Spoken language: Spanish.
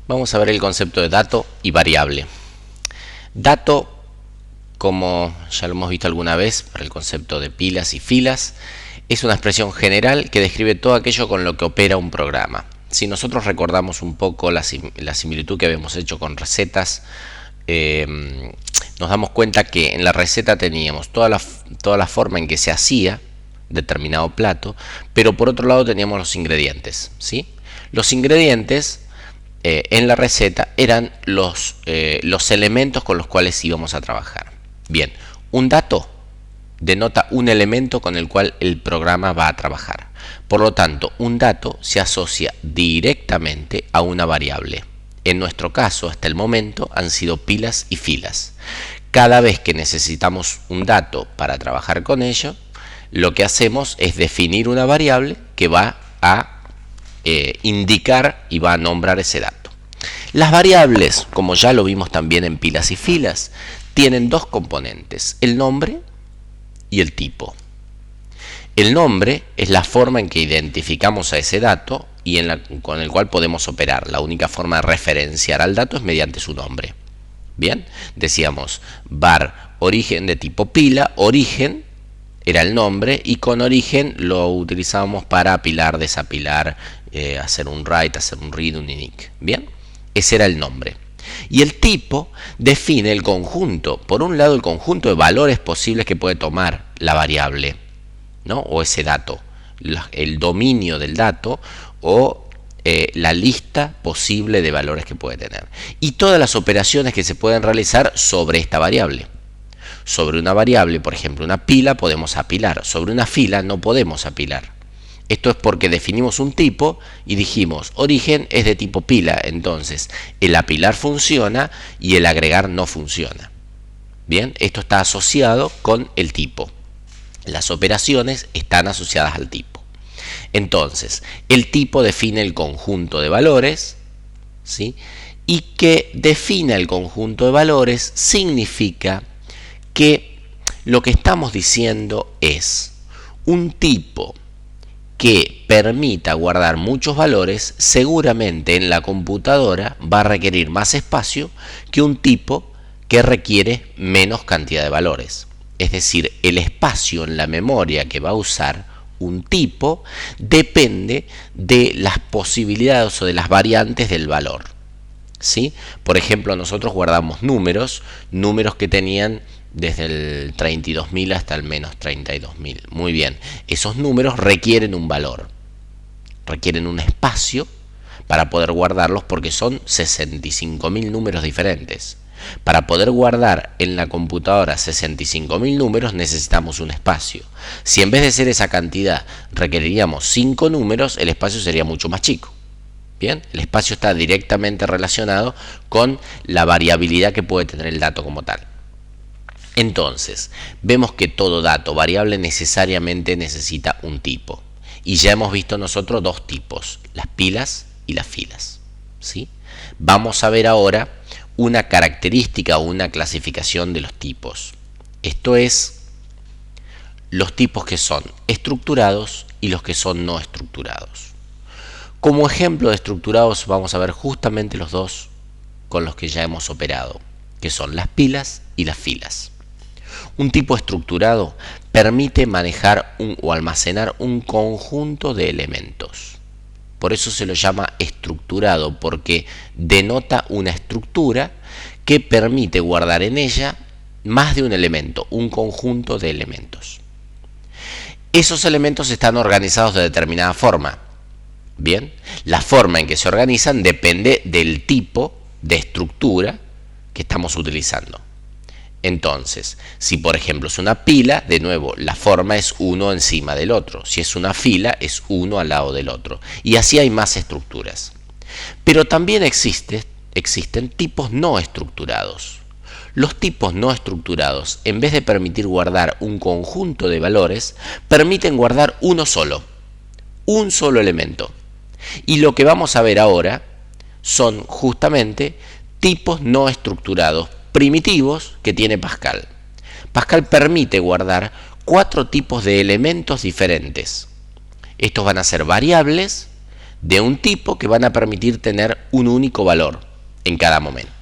Vamos a ver el concepto de dato y variable. Dato, como ya lo hemos visto alguna vez para el concepto de pilas y filas, es una expresión general que describe todo aquello con lo que opera un programa. Si nosotros recordamos un poco la similitud que habíamos hecho con recetas, nos damos cuenta que en la receta teníamos toda la forma en que se hacía determinado plato, pero por otro lado teníamos los ingredientes, ¿sí? Los ingredientes en la receta eran los elementos con los cuales íbamos a trabajar. Bien, un dato denota un elemento con el cual el programa va a trabajar. Por lo tanto, un dato se asocia directamente a una variable. En nuestro caso, hasta el momento, han sido pilas y filas. Cada vez que necesitamos un dato para trabajar con ello, lo que hacemos es definir una variable que va a indicar y va a nombrar ese dato. Las variables, como ya lo vimos también en pilas y filas, tienen dos componentes, el nombre y el tipo. El nombre es la forma en que identificamos a ese dato y con el cual podemos operar. La única forma de referenciar al dato es mediante su nombre. Bien, decíamos var origen de tipo pila, origen era el nombre y con origen lo utilizábamos para apilar, desapilar, hacer un write, hacer un read, un init. Bien, ese era el nombre. Y el tipo define el conjunto, por un lado el conjunto de valores posibles que puede tomar la variable, ¿no? O ese dato, el dominio del dato o la lista posible de valores que puede tener. Y todas las operaciones que se pueden realizar sobre esta variable. Sobre una variable, por ejemplo, una pila, podemos apilar. Sobre una fila no podemos apilar. Esto es porque definimos un tipo y dijimos, origen es de tipo pila, entonces el apilar funciona y el agregar no funciona. Bien, esto está asociado con el tipo. Las operaciones están asociadas al tipo. Entonces, el tipo define el conjunto de valores, ¿sí? Y que define el conjunto de valores significa que lo que estamos diciendo es un tipo que permita guardar muchos valores, seguramente en la computadora va a requerir más espacio que un tipo que requiere menos cantidad de valores. Es decir, el espacio en la memoria que va a usar un tipo depende de las posibilidades o de las variantes del valor, ¿sí? Por ejemplo, nosotros guardamos números que tenían desde el 32.000 hasta el menos 32.000. Muy bien, esos números requieren un valor, requieren un espacio para poder guardarlos porque son 65.000 números diferentes. Para poder guardar en la computadora 65.000 números necesitamos un espacio. Si en vez de ser esa cantidad requeriríamos 5 números, el espacio sería mucho más chico. Bien, el espacio está directamente relacionado con la variabilidad que puede tener el dato como tal. Entonces, vemos que todo dato variable necesariamente necesita un tipo. Y ya hemos visto nosotros dos tipos, las pilas y las filas, ¿sí? Vamos a ver ahora una característica o una clasificación de los tipos. Esto es, los tipos que son estructurados y los que son no estructurados. Como ejemplo de estructurados vamos a ver justamente los dos con los que ya hemos operado, que son las pilas y las filas. Un tipo estructurado permite manejar o almacenar un conjunto de elementos. Por eso se lo llama estructurado, porque denota una estructura que permite guardar en ella más de un elemento, un conjunto de elementos. Esos elementos están organizados de determinada forma. Bien, la forma en que se organizan depende del tipo de estructura que estamos utilizando. Entonces, si por ejemplo es una pila, de nuevo, la forma es uno encima del otro. Si es una fila, es uno al lado del otro. Y así hay más estructuras. Pero también existen tipos no estructurados. Los tipos no estructurados, en vez de permitir guardar un conjunto de valores, permiten guardar uno solo, un solo elemento. Y lo que vamos a ver ahora son justamente tipos no estructurados primitivos que tiene Pascal. Pascal permite guardar 4 tipos de elementos diferentes. Estos van a ser variables, de un tipo que van a permitir tener un único valor en cada momento.